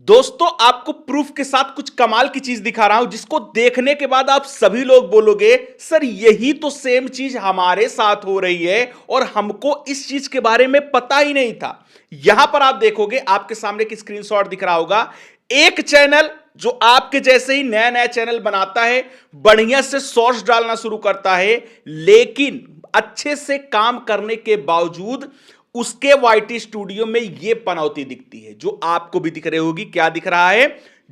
दोस्तों आपको प्रूफ के साथ कुछ कमाल की चीज दिखा रहा हूं जिसको देखने के बाद आप सभी लोग बोलोगे सर यही तो सेम चीज हमारे साथ हो रही है और हमको इस चीज के बारे में पता ही नहीं था। यहां पर आप देखोगे आपके सामने एक स्क्रीनशॉट दिख रहा होगा। एक चैनल जो आपके जैसे ही नया नया चैनल बनाता है, बढ़िया से शॉर्ट्स डालना शुरू करता है, लेकिन अच्छे से काम करने के बावजूद उसके वाईटी स्टूडियो में यह पनौती दिखती है जो आपको भी दिख रही होगी। क्या दिख रहा है?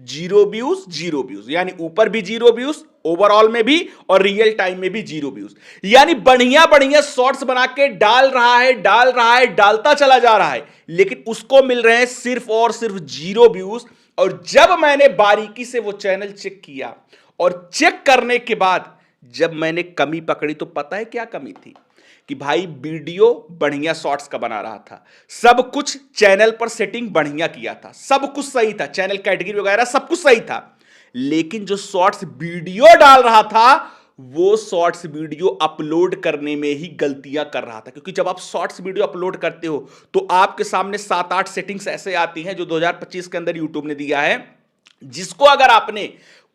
जीरो व्यूज, जीरो व्यूज, यानी ऊपर भी जीरो व्यूज, ओवरऑल में भी और रियल टाइम में भी जीरो व्यूज। यानी बढ़िया बढ़िया शॉर्ट्स बना के डाल रहा है, डाल रहा है, डालता चला जा रहा है, लेकिन उसको मिल रहे हैं सिर्फ और सिर्फ जीरो व्यूज। और जब मैंने बारीकी से वो चैनल चेक किया और चेक करने के बाद जब मैंने कमी पकड़ी तो पता है क्या कमी थी? कि भाई वीडियो बढ़िया शॉर्ट्स का बना रहा था, सब कुछ चैनल पर सेटिंग बढ़िया किया था, सब कुछ सही था, चैनल कैटेगरी वगैरह सब कुछ सही था, लेकिन जो शॉर्ट्स वीडियो डाल रहा था वो शॉर्ट्स वीडियो अपलोड करने में ही गलतियां कर रहा था। क्योंकि जब आप शॉर्ट्स वीडियो अपलोड करते हो तो आपके सामने 7-8 सेटिंग्स ऐसे आती हैं जो 2025 के अंदर यूट्यूब ने दिया है, जिसको अगर आपने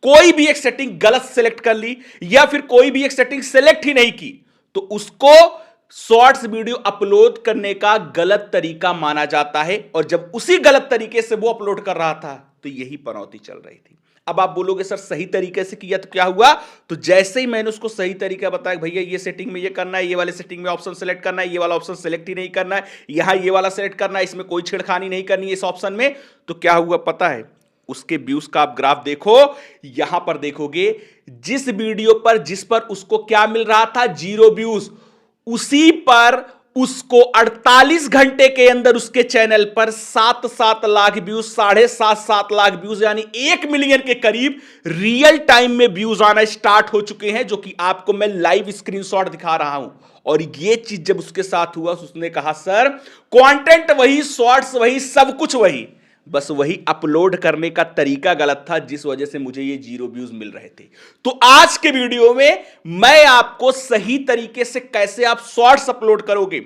कोई भी एक सेटिंग गलत सेलेक्ट कर ली या फिर कोई भी एक सेटिंग सेलेक्ट ही नहीं की तो उसको शॉर्ट्स वीडियो अपलोड करने का गलत तरीका माना जाता है। और जब उसी गलत तरीके से वो अपलोड कर रहा था तो यही पनौती चल रही थी। अब आप बोलोगे सर सही तरीके से किया तो क्या हुआ? तो जैसे ही मैंने उसको सही तरीका बताया, भैया ये सेटिंग में ये करना है, ये वाले सेटिंग में ऑप्शन सेलेक्ट करना है, ये वाला ऑप्शन सेलेक्ट ही नहीं करना है, यहां ये वाला सेलेक्ट करना है, इसमें कोई छेड़खानी नहीं करनी है इस ऑप्शन में, तो क्या हुआ पता है? उसके व्यूज का आप ग्राफ देखो, यहां पर देखोगे जिस वीडियो पर जिस पर उसको क्या मिल रहा था? जीरो व्यूज, उसी पर उसको 48 घंटे के अंदर उसके चैनल पर 7-7 लाख व्यूज, 7.5-7 लाख व्यूज, यानी 1 मिलियन के करीब रियल टाइम में व्यूज आना स्टार्ट हो चुके हैं, जो कि आपको मैं लाइव स्क्रीनशॉट दिखा रहा हूं। और ये चीज जब उसके साथ हुआ, उसने कहा सर कंटेंट वही, शॉर्ट्स वही, सब कुछ वही, बस वही अपलोड करने का तरीका गलत था, जिस वजह से मुझे ये जीरो व्यूज मिल रहे थे। तो आज के वीडियो में मैं आपको सही तरीके से कैसे आप शॉर्ट्स अपलोड करोगे,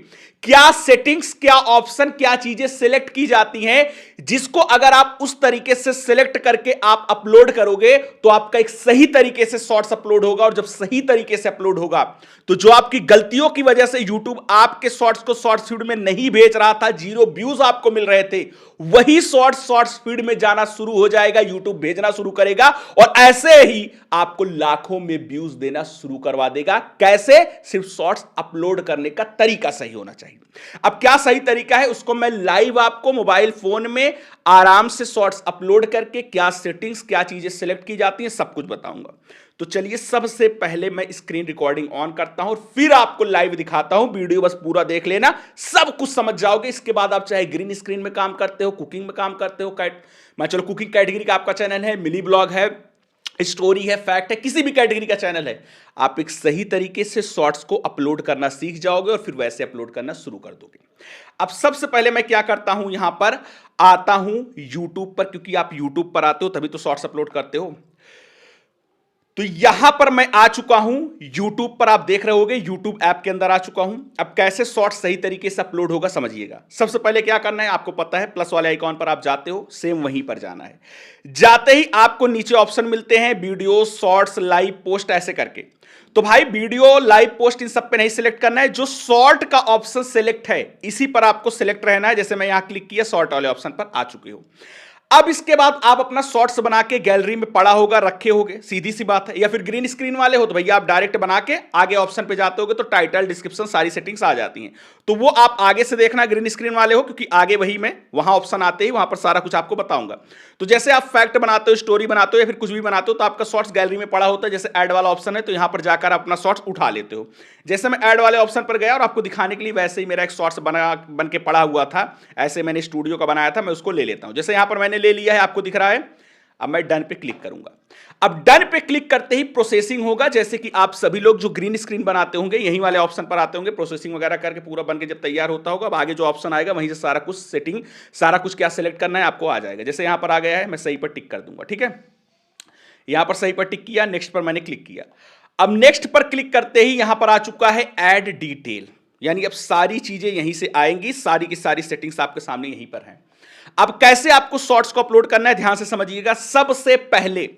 क्या सेटिंग्स, क्या ऑप्शन, क्या चीजें सिलेक्ट की जाती हैं, जिसको अगर आप उस तरीके से सिलेक्ट करके आप अपलोड करोगे तो आपका एक सही तरीके से शॉर्ट्स अपलोड होगा। और जब सही तरीके से अपलोड होगा तो जो आपकी गलतियों की वजह से यूट्यूब आपके शॉर्ट्स को शॉर्ट्स फीड में नहीं भेज रहा था, जीरो व्यूज आपको मिल रहे थे, वही शॉर्ट्स फीड में जाना शुरू हो जाएगा, यूट्यूब भेजना शुरू करेगा और ऐसे ही आपको लाखों में व्यूज देना शुरू करवा देगा। कैसे? सिर्फ शॉर्ट्स अपलोड करने का तरीका सही होना चाहिए। अब क्या सही तरीका है उसको मैं लाइव आपको मोबाइल फोन में आराम से शॉर्ट्स अपलोड करके क्या सेटिंग्स, क्या चीजें सिलेक्ट की जाती हैं, सब कुछ बताऊंगा। तो चलिए सबसे पहले मैं स्क्रीन रिकॉर्डिंग ऑन करता हूं और फिर आपको लाइव दिखाता हूं। वीडियो बस पूरा देख लेना, सब कुछ समझ जाओगे। इसके बाद आप चाहे ग्रीन स्क्रीन में काम करते हो, कुकिंग में काम करते हो, मैं चलो कुकिंग कैटेगरी का आपका चैनल है, मिनी ब्लॉग है, स्टोरी है, फैक्ट है, किसी भी कैटेगरी का चैनल है, आप एक सही तरीके से शॉर्ट्स को अपलोड करना सीख जाओगे और फिर वैसे अपलोड करना शुरू कर दोगे। अब सबसे पहले मैं क्या करता हूं, यहां पर आता हूं यूट्यूब पर, क्योंकि आप यूट्यूब पर आते हो तभी तो शॉर्ट्स अपलोड करते हो। तो यहां पर मैं आ चुका हूं YouTube पर, आप देख रहे होगे YouTube ऐप के अंदर आ चुका हूं। अब कैसे शॉर्ट सही तरीके से अपलोड होगा समझिएगा। सबसे पहले क्या करना है, आपको पता है प्लस वाले आइकॉन पर आप जाते हो, सेम वहीं पर जाना है। जाते ही आपको नीचे ऑप्शन मिलते हैं वीडियो, शॉर्ट्स, लाइव पोस्ट, ऐसे करके। तो भाई वीडियो, लाइव पोस्ट, इन सब पे नहीं सिलेक्ट करना है, जो शॉर्ट का ऑप्शन सिलेक्ट है इसी पर आपको सिलेक्ट रहना है। जैसे मैं यहां क्लिक किया, शॉर्ट वाले ऑप्शन पर आ चुके हो। अब इसके बाद आप अपना शॉर्ट्स बना के गैलरी में पड़ा होगा, रखे होगे, सीधी सी बात है। या फिर ग्रीन स्क्रीन वाले हो तो भैया आप डायरेक्ट बना के आगे ऑप्शन पे जाते होगे तो टाइटल, डिस्क्रिप्शन, सारी सेटिंग्स आ जाती हैं, तो वो आप आगे से देखना ग्रीन स्क्रीन वाले हो, क्योंकि आगे वही मैं वहां ऑप्शन आते ही वहां पर सारा कुछ आपको बताऊंगा। तो जैसे आप फैक्ट बनाते हो, स्टोरी बनाते हो या फिर कुछ भी बनाते हो तो आपका शॉर्ट्स गैलरी में पड़ा होता है। जैसे ऐड वाला ऑप्शन है तो यहां पर जाकर अपना शॉर्ट्स उठा लेते हो। जैसे मैं ऐड वाले ऑप्शन पर गया और आपको दिखाने के लिए, वैसे ही मेरा एक शॉर्ट्स बन के पड़ा हुआ था, ऐसे मैंने स्टूडियो का बनाया था, मैं उसको ले लेता हूं। जैसे यहां पर मैंने ले लिया है, आपको दिख रहा है। अब मैं डन पे क्लिक करूंगा। अब डन पे क्लिक करते ही प्रोसेसिंग होगा, जैसे कि आप सभी लोग जो ग्रीन स्क्रीन बनाते होंगे यही वाले ऑप्शन पर आते होंगे, प्रोसेसिंग वगैरह करके पूरा बन के जब तैयार होता होगा, अब आगे जो ऑप्शन आएगा वहीं से सारा कुछ सेटिंग, सारा कुछ क्या सेलेक्ट करना है आपको आ जाएगा। जैसे यहां पर आ गया है, मैं सही पर टिक कर दूंगा, ठीक है। यहां पर सही पर टिक किया, नेक्स्ट पर मैंने क्लिक किया। अब नेक्स्ट पर क्लिक करते ही यहां पर आ चुका है ऐड डिटेल, यानी अब सारी चीजें यहीं से आएंगी, सारी की सारी सेटिंग्स आपके सामने यहीं पर हैं। अब कैसे आपको शॉर्ट्स को अपलोड करना है, ध्यान से समझिएगा। सबसे पहले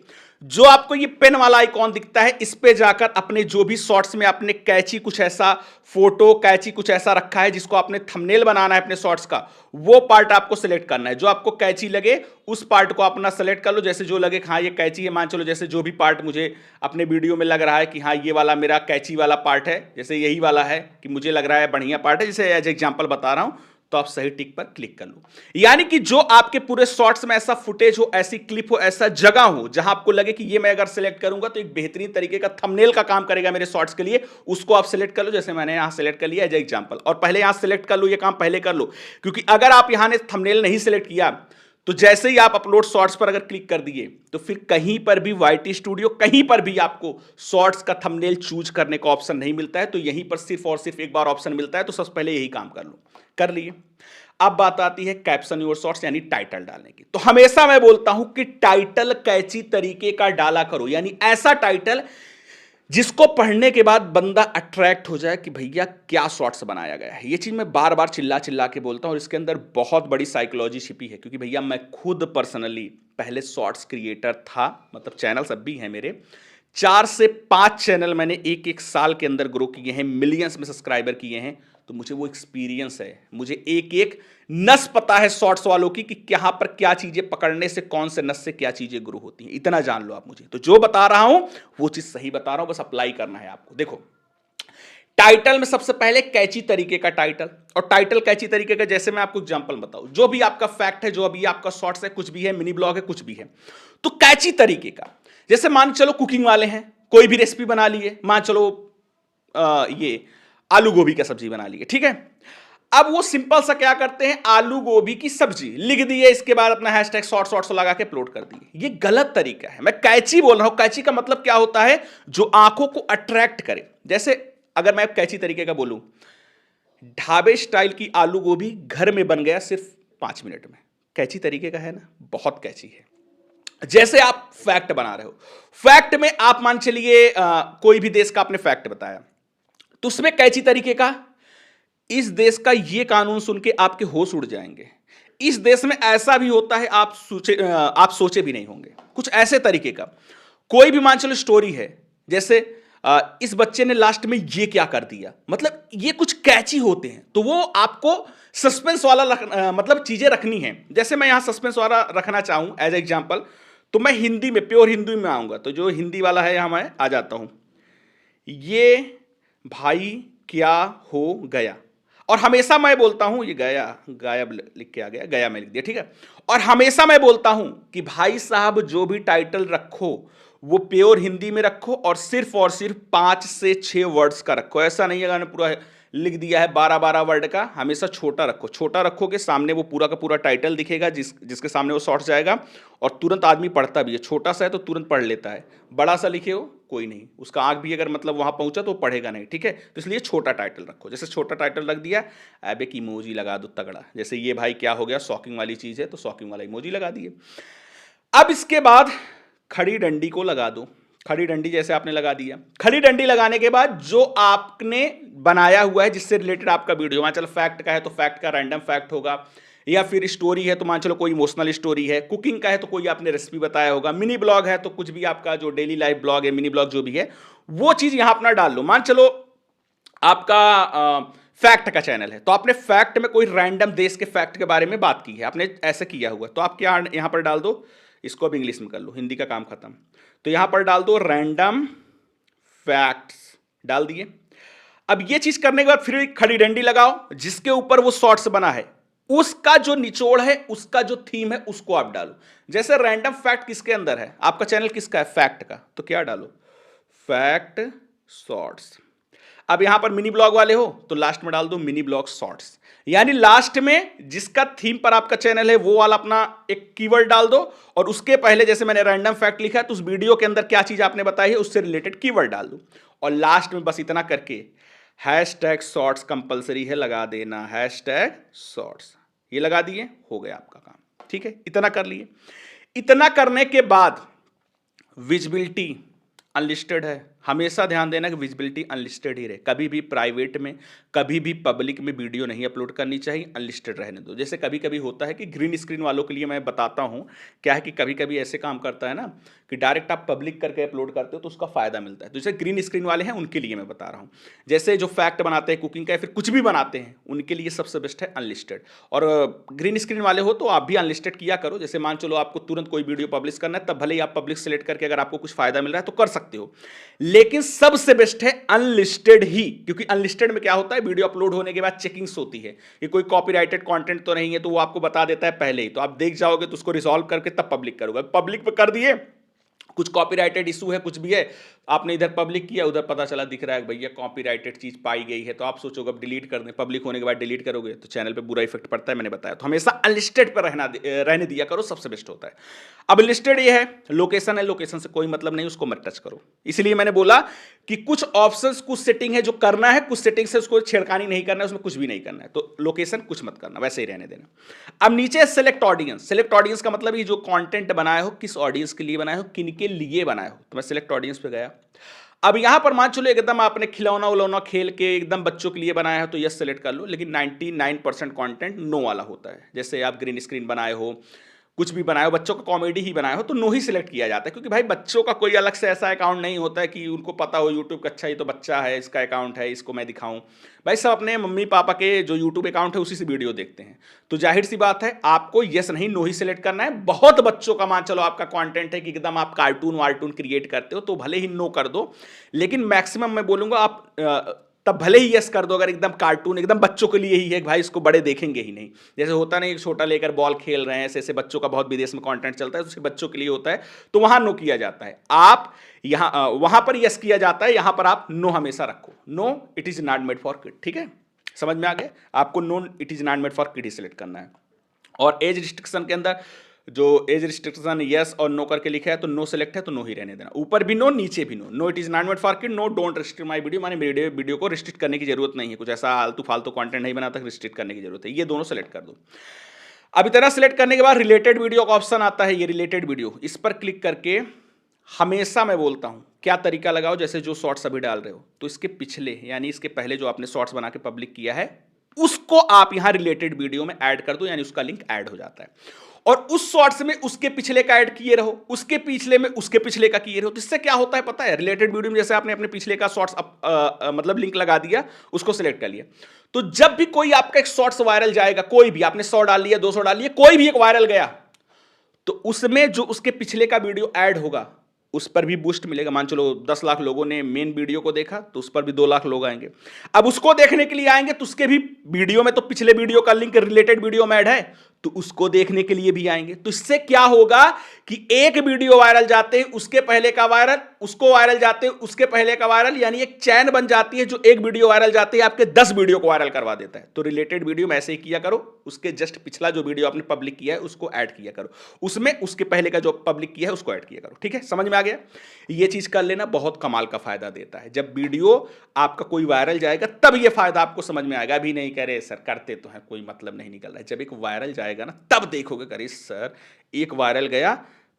जो आपको ये पेन वाला आइकॉन दिखता है, इस पे जाकर अपने जो भी शॉर्ट्स में आपने कैची कुछ ऐसा फोटो, कैची कुछ ऐसा रखा है जिसको आपने थंबनेल बनाना है अपने शॉर्ट्स का, वो पार्ट आपको सिलेक्ट करना है। जो आपको कैची लगे उस पार्ट को अपना सेलेक्ट कर लो। जैसे जो लगे हाँ ये कैची है, मान चलो जैसे जो भी पार्ट मुझे अपने वीडियो में लग रहा है कि हाँ ये वाला मेरा कैची वाला पार्ट है, जैसे यही वाला है कि मुझे लग रहा है बढ़िया पार्ट है, जैसे एज एग्जांपल बता रहा हूं, तो आप सही टिक पर क्लिक कर लो। यानी कि जो आपके पूरे शॉर्ट्स में ऐसा फुटेज हो, ऐसी क्लिप हो, ऐसा जगह हो जहां आपको लगे कि ये मैं अगर सिलेक्ट करूंगा तो एक बेहतरीन तरीके का थंबनेल का काम करेगा मेरे शॉर्ट्स के लिए, उसको आप सिलेक्ट कर लो। जैसे मैंने यहां सिलेक्ट कर लिया एज एग्जांपल, और पहले यहां सिलेक्ट कर लो, ये काम पहले कर लो, क्योंकि अगर आप यहां ने थंबनेल नहीं सिलेक्ट किया तो जैसे ही आप अपलोड शॉर्ट्स पर अगर क्लिक कर दिए तो फिर कहीं पर भी वाईटी स्टूडियो, कहीं पर भी आपको शॉर्ट्स का थंबनेल चूज करने का ऑप्शन नहीं मिलता है। तो यहीं पर सिर्फ और सिर्फ एक बार ऑप्शन मिलता है, तो सबसे पहले यही काम कर लो। कर लिए। अब बात आती है कैप्शन योर शॉर्ट्स यानी टाइटल डालने की। तो हमेशा मैं बोलता हूं कि टाइटल कैची तरीके का डाला करो, यानी ऐसा टाइटल जिसको पढ़ने के बाद बंदा अट्रैक्ट हो जाए कि भैया क्या शॉर्ट्स बनाया गया है। ये चीज मैं बार बार चिल्ला चिल्ला के बोलता हूं और इसके अंदर बहुत बड़ी साइकोलॉजी छिपी है, क्योंकि भैया मैं खुद पर्सनली पहले शॉर्ट्स क्रिएटर था, मतलब चैनल सब भी हैं मेरे, 4 से 5 चैनल मैंने एक एक साल के अंदर ग्रो किए हैं, मिलियंस में सब्सक्राइबर किए हैं। तो मुझे वो एक्सपीरियंस है, मुझे एक एक नस पता है शॉर्ट्स वालों की कि कहां पर क्या चीजें पकड़ने से, कौन से नस से क्या चीजें ग्रो होती हैं, इतना जान लो आप मुझे। तो जो बता रहा हूं वो चीज सही बता रहा हूं, बस अप्लाई करना है आपको। देखो टाइटल में सबसे पहले कैची तरीके का टाइटल, और टाइटल कैची तरीके का जैसे मैं आपको एग्जांपल बताऊं, जो भी आपका फैक्ट है, जो अभी आपका शॉर्ट्स है, कुछ भी है, मिनी ब्लॉग है, कुछ भी है, तो कैची तरीके का, जैसे मान चलो कुकिंग वाले हैं, कोई भी रेसिपी बना लिए, मान चलो ये आलू गोभी का सब्जी बना लिए, ठीक है। अब वो सिंपल सा क्या करते हैं, आलू गोभी की सब्जी लिख दिए, इसके बाद अपना हैशटैग शॉर्ट्स लगा के अपलोड कर दिए। ये गलत तरीका है। मैं कैची बोल रहा हूं, कैची का मतलब क्या होता है, जो आंखों को अट्रैक्ट करे। जैसे अगर मैं कैची तरीके का बोलूं, ढाबे स्टाइल की आलू गोभी घर में बन गया सिर्फ 5 मिनट में, कैची तरीके का है ना, बहुत कैची है। जैसे आप फैक्ट बना रहे हो, फैक्ट में आप मान चलिए कोई भी देश का आपने फैक्ट बताया, तो उसमें कैची तरीके का, इस देश का ये कानून सुन के आपके होश उड़ जाएंगे, इस देश में ऐसा भी होता है, आप सोचे भी नहीं होंगे, कुछ ऐसे तरीके का। कोई भी मान चलो स्टोरी है, जैसे इस बच्चे ने लास्ट में ये क्या कर दिया, मतलब ये कुछ कैची होते हैं, तो वो आपको सस्पेंस वाला मतलब चीजें रखनी है। जैसे मैं यहां सस्पेंस वाला रखना चाहूं एज एग्जांपल, तो मैं हिंदी में, प्योर हिंदी में आऊंगा, तो जो हिंदी वाला है यहां मैं आ जाता हूं, ये भाई क्या हो गया, और हमेशा मैं बोलता हूं ये गया, गायब लिख के आ गया, गया मैं लिख दिया, ठीक है। और हमेशा मैं बोलता हूं कि भाई साहब जो भी टाइटल रखो वो प्योर हिंदी में रखो, और सिर्फ 5 से 6 वर्ड्स का रखो। ऐसा नहीं है पूरा लिख दिया है 12-12 वर्ड का, हमेशा छोटा रखो। छोटा रखोगे सामने वो पूरा का पूरा टाइटल दिखेगा, जिसके सामने वो शॉर्ट जाएगा, और तुरंत आदमी पढ़ता भी है। छोटा सा है तो तुरंत पढ़ लेता है, बड़ा सा लिखे हो कोई नहीं, उसका आंख भी अगर मतलब वहां पहुंचा तो पढ़ेगा नहीं, ठीक है। तो इसलिए छोटा टाइटल रखो। जैसे छोटा टाइटल रख दिया, अब एक इमोजी लगा दो तगड़ा, जैसे ये भाई क्या हो गया, शॉकिंग वाली चीज है तो शॉकिंग वाला इमोजी लगा दिए। अब इसके बाद खड़ी डंडी को लगा दो। खड़ी डंडी जैसे आपने लगा दिया, खड़ी डंडी लगाने के बाद जो आपने बनाया हुआ है जिससे रिलेटेड आपका वीडियो, मान चलो फैक्ट का है तो फैक्ट का रैंडम फैक्ट होगा, या फिर स्टोरी है तो मान चलो कोई इमोशनल स्टोरी है, कुकिंग का है तो कोई आपने रेसिपी बताया होगा, मिनी ब्लॉग है तो कुछ भी आपका जो डेली लाइफ ब्लॉग है, मिनी ब्लॉग जो भी है, वो चीज यहां अपना डाल लो। मान चलो आपका फैक्ट का चैनल है, तो आपने फैक्ट में कोई रैंडम देश के फैक्ट के बारे में बात की है, आपने ऐसे किया हुआ, तो आप क्या यहां पर डाल दो, इसको अब इंग्लिश में कर लो, हिंदी का काम खत्म। तो यहां पर डाल दो रैंडम फैक्ट्स, डाल दिए। अब ये चीज करने के बाद फिर खड़ी डंडी लगाओ, जिसके ऊपर वो शॉर्ट्स बना है उसका जो निचोड़ है, उसका जो थीम है, उसको आप डालो। जैसे रैंडम फैक्ट किसके अंदर है, आपका चैनल किसका है, फैक्ट का, तो क्या डालो, फैक्ट शॉर्ट्स। अब यहां पर मिनी ब्लॉग वाले हो तो लास्ट में डाल दो मिनी ब्लॉग शॉर्ट्स, यानी लास्ट में जिसका थीम पर आपका चैनल है वो वाला अपना एक कीवर्ड डाल दो, और उसके पहले जैसे मैंने रैंडम फैक्ट लिखा है तो उस वीडियो के अंदर क्या चीज आपने बताई है उससे रिलेटेड कीवर्ड डाल दो, और लास्ट में बस इतना करके हैशटैग शॉर्ट्स कंपलसरी है लगा देना, हैशटैग शॉर्ट्स, ये लगा दिए, हो गया आपका काम, ठीक है। इतना कर लिए। इतना करने के बाद विजिबिलिटी अनलिस्टेड है, हमेशा ध्यान देना कि विजिबिलिटी अनलिस्टेड ही रहे, कभी भी प्राइवेट में, कभी भी पब्लिक में वीडियो नहीं अपलोड करनी चाहिए, अनलिस्टेड रहने दो। जैसे कभी कभी होता है कि ग्रीन स्क्रीन वालों के लिए मैं बताता हूँ, क्या है कि कभी कभी ऐसे काम करता है ना कि डायरेक्ट आप पब्लिक करके अपलोड करते हो तो उसका फायदा मिलता है। तो जैसे ग्रीन स्क्रीन वाले हैं उनके लिए मैं बता रहा हूँ, जैसे जो फैक्ट बनाते हैं कुकिंग का या फिर कुछ भी बनाते हैं, उनके लिए सबसे बेस्ट है अनलिस्टेड। और ग्रीन स्क्रीन वाले हो तो आप भी अनलिस्टेड किया करो। जैसे मान चलो आपको तुरंत कोई वीडियो पब्लिश करना है, तब भले ही आप पब्लिक सेलेक्ट करके अगर आपको कुछ फायदा मिल रहा है तो कर सकते हो, लेकिन सबसे बेस्ट है अनलिस्टेड ही। क्योंकि अनलिस्टेड में क्या होता है, वीडियो अपलोड होने के बाद चेकिंग्स होती है कि कोई कॉपीराइटेड कंटेंट तो नहीं है, तो वो आपको बता देता है पहले ही, तो आप देख जाओगे तो उसको रिजॉल्व करके तब पब्लिक करोगे। पब्लिक पे कर दिए, कुछ कॉपीराइटेड इशू है, कुछ भी है, आपने इधर पब्लिक किया, उधर पता चला दिख रहा है भैया कॉपीराइटेड चीज पाई गई है, तो आप सोचोगे अब डिलीट कर दें, पब्लिक होने के बाद डिलीट करोगे तो चैनल पे बुरा इफेक्ट पड़ता है, मैंने बताया। तो हमेशा अनलिस्टेड पर रहने दिया करो, सबसे बेस्ट होता है। अब लिस्टेड ये है, लोकेशन है, लोकेशन से कोई मतलब नहीं, उसको मत टच करो। इसलिए मैंने बोला कि कुछ ऑप्शंस, कुछ सेटिंग है जो करना है, कुछ सेटिंग से उसको छेड़खानी नहीं करना है, उसमें कुछ भी नहीं करना है, तो लोकेशन कुछ मत करना, वैसे ही रहने देना। अब नीचे सेलेक्ट ऑडियंस। सेलेक्ट ऑडियंस का मतलब ये जो कंटेंट बनाए हो, किस ऑडियंस के लिए बनाए हो, किन के लिए बनाए हो, तो मैं सेलेक्ट ऑडियंस पे गया। अब यहां पर मान चलो एकदम आपने खिलौना उलौना खेल के एकदम बच्चों के लिए बनाया है तो यस सेलेक्ट कर लो, लेकिन 99% कंटेंट नो वाला होता है। जैसे आप ग्रीन स्क्रीन बनाए हो, कुछ भी बनाए हो, बच्चों का कॉमेडी ही बनाए हो, तो नो ही सिलेक्ट किया जाता है। क्योंकि भाई बच्चों का कोई अलग से ऐसा अकाउंट नहीं होता है कि उनको पता हो यूट्यूब का, अच्छा ये तो बच्चा है, इसका अकाउंट है, इसको मैं दिखाऊं। भाई सब अपने मम्मी पापा के जो यूट्यूब अकाउंट है उसी से वीडियो देखते हैं, तो जाहिर सी बात है आपको यस नहीं नो ही सिलेक्ट करना है। बहुत बच्चों का मान चलो आपका कंटेंट है कि एकदम आप कार्टून वार्टून क्रिएट करते हो, तो भले ही नो कर दो, लेकिन मैक्सिमम मैं बोलूंगा आप तब भले ही यस कर दो अगर एकदम कार्टून, एकदम बच्चों के लिए ही है, भाई इसको बड़े देखेंगे ही नहीं। जैसे होता नहीं, एक छोटा लेकर बॉल खेल रहे हैं, ऐसे ऐसे बच्चों का बहुत विदेश में कंटेंट चलता है, तो सिर्फ बच्चों के लिए होता है, तो वहां नो किया जाता है। आप यहां वहां पर यस किया जाता है, यहां पर आप नो हमेशा रखो। No it is not made for kid, ठीक है, समझ में आ गया? आपको no it is not made for kid ही सिलेक्ट करना है। और एज रिस्ट्रिक्शन के अंदर जो एज रिस्ट्रिक्शन यस और नो करके लिखा है, तो नो सेलेक्ट है तो नो ही रहने देना। ऊपर भी नो, नीचे भी no. No it is not made for kid, no don't restrict my video, माने मेरे वीडियो को रिस्ट्रिक्ट करने की जरूरत नहीं है, कुछ ऐसा आलतू फालतू कंटेंट नहीं बनाता, रिस्ट्रिक्ट करने की जरूरत है। ये दोनों सेलेक्ट कर दो। अब इतना सेलेक्ट करने के बाद रिलेटेड वीडियो का ऑप्शन आता है, ये रिलेटेड वीडियो, इस पर क्लिक करके हमेशा मैं बोलता हूं क्या तरीका लगाओ, जैसे जो शॉर्ट्स अभी डाल रहे हो तो इसके पिछले यानी इसके पहले जो आपने शॉर्ट्स बना के पब्लिक किया है उसको आप यहां रिलेटेड वीडियो में ऐड कर दो, यानी उसका लिंक ऐड हो जाता है। और उस शॉर्ट्स में उसके पिछले का ऐड किए रहो, उसके पिछले में उसके पिछले का किए रहो। तो इससे क्या होता है पता है, रिलेटेड वीडियो में जैसे आपने अपने पिछले का शॉर्ट्स मतलब लिंक लगा दिया, उसको सिलेक्ट कर लिया, तो जब भी कोई आपका एक शॉर्ट्स वायरल जाएगा, कोई भी आपने 100 डाल लिया, 200 डाल लिया, कोई भी एक वायरल गया, तो उसमें जो उसके पिछले का वीडियो ऐड होगा उस पर भी बूस्ट मिलेगा। मान चलो 10 लाख लोगों ने मेन वीडियो को देखा तो उस पर भी 2 लाख लोग आएंगे। अब उसको देखने के लिए आएंगे तो उसके भी वीडियो में तो पिछले वीडियो का लिंक रिलेटेड वीडियो में ऐड है, तो उसको देखने के लिए भी आएंगे। तो इससे क्या होगा कि एक वीडियो वायरल जाते हैं, उसके पहले का वायरल, उसको वायरल जाते हैं, उसके पहले का वायरल, यानी एक चैन बन जाती है जो एक वीडियो वायरल जाते हैं आपके 10 वीडियो को वायरल करवा देता है। तो रिलेटेड वीडियो में ऐसे ही किया करो, उसके जस्ट पिछला जो वीडियो आपने पब्लिक किया है उसको ऐड किया करो, उसमें उसके पहले का जो पब्लिक किया है उसको ऐड किया करो। ठीक है, समझ में आ गया? ये चीज कर लेना, बहुत कमाल का फायदा देता है। जब वीडियो आपका कोई वायरल जाएगा तब ये फायदा आपको समझ में आएगा। अभी नहीं करे सर, करते तो है, कोई मतलब नहीं निकल रहा है। जब एक वायरल जाएगा ना तब देखोगे, करे सर एक वायरल गया,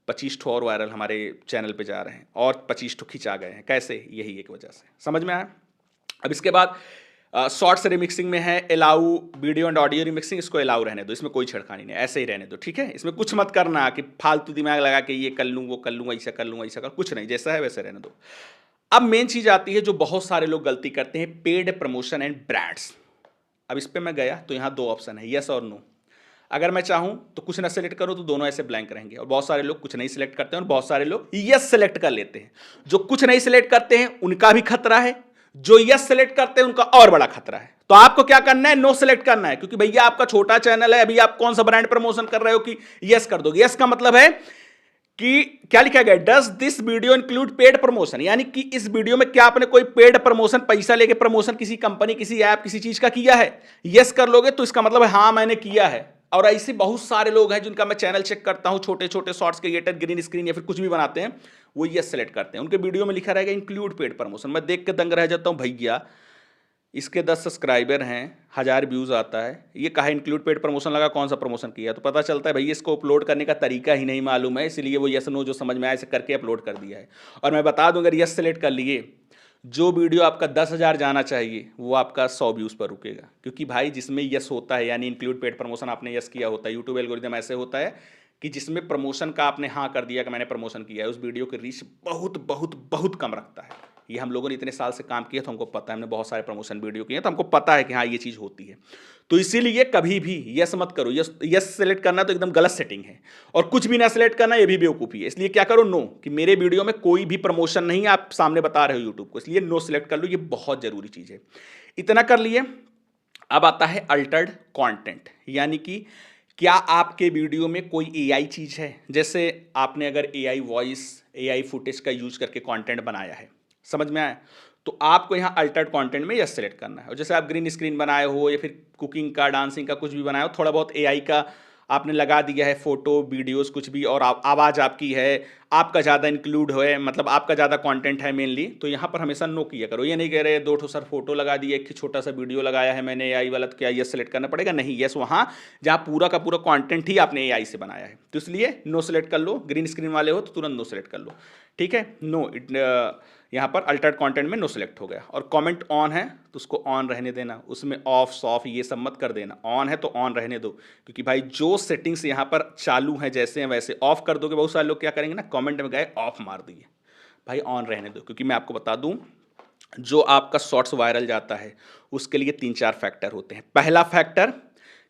25 ठो और वायरल हमारे चैनल पे जा रहे हैं और 25 ठो खिंचा गए हैं। कैसे? यही एक वजह से। समझ में आया? अब इसके बाद शॉर्ट्स रिमिक्सिंग में है allow video and audio remixing, इसको अलाउ रहने दो, इसमें कोई छेड़खानी नहीं, ऐसे ही रहने दो। ठीक है, इसमें कुछ मत करना कि फालतू दिमाग लगा के ये कर लूँ, वो कर लूँ, ऐसा कर लूँ, ऐसा कर, कुछ नहीं, जैसा है वैसे रहने दो। अब मेन चीज आती है जो बहुत सारे लोग गलती करते हैं, पेड प्रमोशन एंड ब्रांड्स। अब इस पर मैं गया तो यहाँ 2 ऑप्शन है, यस और नो। अगर मैं चाहूं तो कुछ ना सिलेक्ट करूं तो दोनों ऐसे ब्लैंक रहेंगे, और बहुत सारे लोग कुछ नहीं सिलेक्ट करते हैं और बहुत सारे लोग यस सिलेक्ट कर लेते हैं। जो कुछ नहीं सिलेक्ट करते हैं उनका भी खतरा है, जो यस सिलेक्ट करते हैं उनका और बड़ा खतरा है। तो आपको क्या करना है? नो सिलेक्ट करना है, क्योंकि भैया आपका छोटा चैनल है, अभी आप कौन सा ब्रांड प्रमोशन कर रहे हो कि यस कर दोगे। यस का मतलब है कि क्या लिखा गया, does this video include paid promotion, यानी कि इस वीडियो में क्या आपने कोई पेड प्रमोशन, पैसा लेके प्रमोशन किसी कंपनी, किसी ऐप, किसी चीज का किया है? यस कर लोगे तो इसका मतलब है हाँ मैंने किया है। और ऐसे बहुत सारे लोग हैं जिनका मैं चैनल चेक करता हूं, छोटे छोटे शॉर्ट्स क्रिएटर, ग्रीन स्क्रीन या फिर कुछ भी बनाते हैं, वो यस सेलेक्ट करते हैं, उनके वीडियो में लिखा रहेगा इंक्लूड पेड प्रमोशन। मैं देख के दंग रह जाता हूं, भैया इसके 10 सब्सक्राइबर हैं, 1000 व्यूज़ आता है, ये कहाँ इंक्लूड पेड प्रमोशन लगा, कौन सा प्रमोशन किया, तो पता चलता है भैया इसको अपलोड करने का तरीका ही नहीं मालूम है, इसलिए वो यस नो जो समझ में आया ऐसे करके अपलोड कर दिया है। और मैं बता दूं, अगर यस सेलेक्ट कर लिए, जो वीडियो आपका 10,000 जाना चाहिए वो आपका 100 व्यूज़ पर रुकेगा, क्योंकि भाई जिसमें यस होता है यानी इंक्लूड पेड प्रमोशन आपने यस किया होता है, यूट्यूब एल्गोरिदम ऐसे होता है कि जिसमें प्रमोशन का आपने हाँ कर दिया कि मैंने प्रमोशन किया है, उस वीडियो की रीच बहुत बहुत बहुत कम रखता है। ये हम लोगों ने इतने साल से काम किया तो हमको पता है, हमने बहुत सारे प्रमोशन वीडियो किए तो हमको पता है कि हाँ ये चीज़ होती है। तो इसीलिए कभी भी यस मत करो, यस यस सेलेक्ट करना तो एकदम गलत सेटिंग है, और कुछ भी ना सेलेक्ट करना ये भी बेवकूफ़ी है। इसलिए क्या करो, नो, कि मेरे वीडियो में कोई भी प्रमोशन नहीं है, आप सामने बता रहे हो यूट्यूब को, इसलिए नो सेलेक्ट कर लो, ये बहुत जरूरी चीज़ है। इतना कर लिए। अब आता है अल्टर्ड कंटेंट, यानी कि क्या आपके वीडियो में कोई एआई चीज़ है, जैसे आपने अगर एआई वॉइस, एआई फुटेज का यूज करके कंटेंट बनाया है, समझ में आया, तो आपको यहाँ अल्टर्ड कंटेंट में यस सेलेक्ट करना है। और जैसे आप ग्रीन स्क्रीन बनाए हो या फिर कुकिंग का, डांसिंग का कुछ भी बनाए हो, थोड़ा बहुत एआई का आपने लगा दिया है, फोटो वीडियोस कुछ भी, और आवाज़ आपकी है, आपका ज़्यादा इंक्लूड है, मतलब आपका ज़्यादा कंटेंट है मेनली, तो यहाँ पर हमेशा नो किया करो। ये नहीं कह रहे 2 सर फोटो लगा दिए, एक छोटा सा वीडियो लगाया है मैंने एआई वाला, तो क्या यस सेलेक्ट करना पड़ेगा? नहीं, यस वहाँ जहाँ पूरा का पूरा कंटेंट ही आपने एआई से बनाया है, तो इसलिए नो सेलेक्ट कर लो। ग्रीन स्क्रीन वाले हो तो तुरंत नो सेलेक्ट कर लो, ठीक है। नो, यहाँ पर अल्टर्ड कंटेंट में नो सेलेक्ट हो गया। और कमेंट ऑन है तो उसको ऑन रहने देना, उसमें ऑफ सॉफ ये सब मत कर देना, ऑन है तो ऑन रहने दो, क्योंकि भाई जो सेटिंग्स यहाँ पर चालू हैं जैसे हैं वैसे ऑफ कर दोगे, बहुत सारे लोग क्या करेंगे ना, कमेंट में गए ऑफ मार दिए, भाई ऑन रहने दो। क्योंकि मैं आपको बता दूं, जो आपका शॉर्ट्स वायरल जाता है उसके लिए 3-4 फैक्टर होते हैं। पहला फैक्टर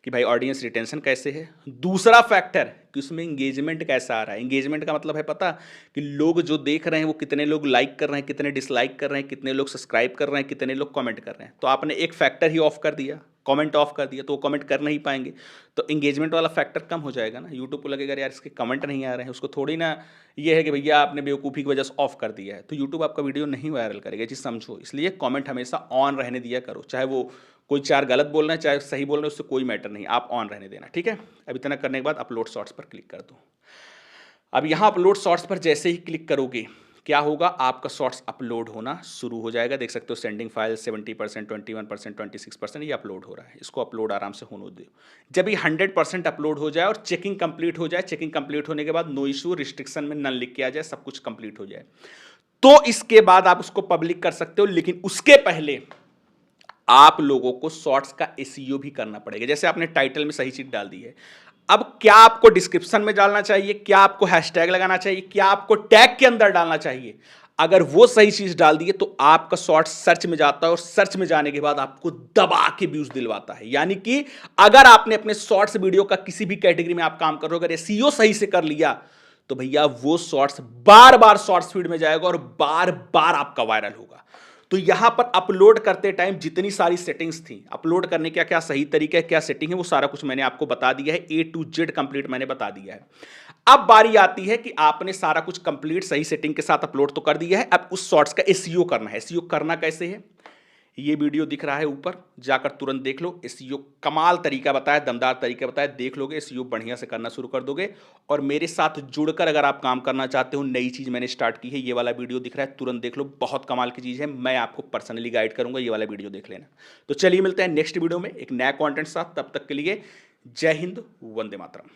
कि भाई ऑडियंस रिटेंशन कैसे है, दूसरा फैक्टर कि उसमें इंगेजमेंट कैसा आ रहा है। इंगेजमेंट का मतलब है पता, कि लोग जो देख रहे हैं वो कितने लोग लाइक कर रहे हैं, कितने डिसलाइक कर रहे हैं, कितने लोग सब्सक्राइब कर रहे हैं, कितने लोग कमेंट कर रहे हैं। तो आपने एक फैक्टर ही ऑफ कर दिया, कमेंट ऑफ कर दिया, तो वो कमेंट कर नहीं पाएंगे, तो इंगेजमेंट वाला फैक्टर कम हो जाएगा ना। यूट्यूब को लगेगा यार इसके कमेंट नहीं आ रहे हैं, उसको थोड़ी ना ये है कि भैया आपने बेवकूफ़ी की वजह से ऑफ कर दिया है, तो यूट्यूब आपका वीडियो नहीं वायरल करेगा, चीज़ समझो। इसलिए कमेंट हमेशा ऑन रहने दिया करो, चाहे वो कोई 4 गलत बोल रहे हैं चाहे सही बोल रहे हैं, उससे कोई मैटर नहीं, आप ऑन रहने देना, ठीक है। अब इतना करने के बाद अपलोड शॉर्ट्स पर क्लिक कर दो। अब यहाँ अपलोड शॉर्ट्स पर जैसे ही क्लिक करोगे क्या होगा, आपका शॉर्ट्स अपलोड होना शुरू हो जाएगा। देख सकते हो सेंडिंग फाइल 70%, 21%, 26%, ये अपलोड हो रहा है। इसको अपलोड आराम से होने दो। जब ये 100% अपलोड हो जाए और चेकिंग कंप्लीट हो जाए, चेकिंग कंप्लीट होने के बाद नो इशू, रिस्ट्रिक्शन में नन लिख के आ जाए, सब कुछ कंप्लीट हो जाए, तो इसके बाद आप उसको पब्लिक कर सकते हो। लेकिन उसके पहले आप लोगों को शॉर्ट्स का एसईओ भी करना पड़ेगा। जैसे आपने टाइटल में सही चीज डाल दी है, अब क्या आपको डिस्क्रिप्शन में डालना चाहिए, क्या आपको हैशटैग लगाना चाहिए, क्या आपको टैग के अंदर डालना चाहिए, अगर वो सही चीज डाल दिए तो आपका शॉर्ट सर्च में जाता है, और सर्च में जाने के बाद आपको दबा के व्यूज दिलवाता है। यानी कि अगर आपने अपने शॉर्ट्स वीडियो का किसी भी कैटेगरी में आप काम कर रहे हो, अगर एसईओ सही से कर लिया तो भैया वो शॉर्ट्स बार बार शॉर्ट्स फीड में जाएगा और बार बार आपका वायरल होगा। तो यहां पर अपलोड करते टाइम जितनी सारी सेटिंग्स थी, अपलोड करने का क्या सही तरीका है, क्या सेटिंग है, वो सारा कुछ मैंने आपको बता दिया है, A to Z कंप्लीट मैंने बता दिया है। अब बारी आती है कि आपने सारा कुछ कंप्लीट सही सेटिंग के साथ अपलोड तो कर दिया है, अब उस शॉर्ट्स का एसईओ करना है। एसईओ करना कैसे है, ये वीडियो दिख रहा है ऊपर, जाकर तुरंत देख लो। एसईओ कमाल तरीका बताया, दमदार तरीका बताया, देख लोगे, एसईओ बढ़िया से करना शुरू कर दोगे। और मेरे साथ जुड़कर अगर आप काम करना चाहते हो, नई चीज़ मैंने स्टार्ट की है, ये वाला वीडियो दिख रहा है, तुरंत देख लो, बहुत कमाल की चीज़ है, मैं आपको पर्सनली गाइड करूंगा, ये वाला वीडियो देख लेना। तो चलिए मिलते हैं नेक्स्ट वीडियो में एक नया कॉन्टेंट साथ, तब तक के लिए जय हिंद, वंदे मातरम।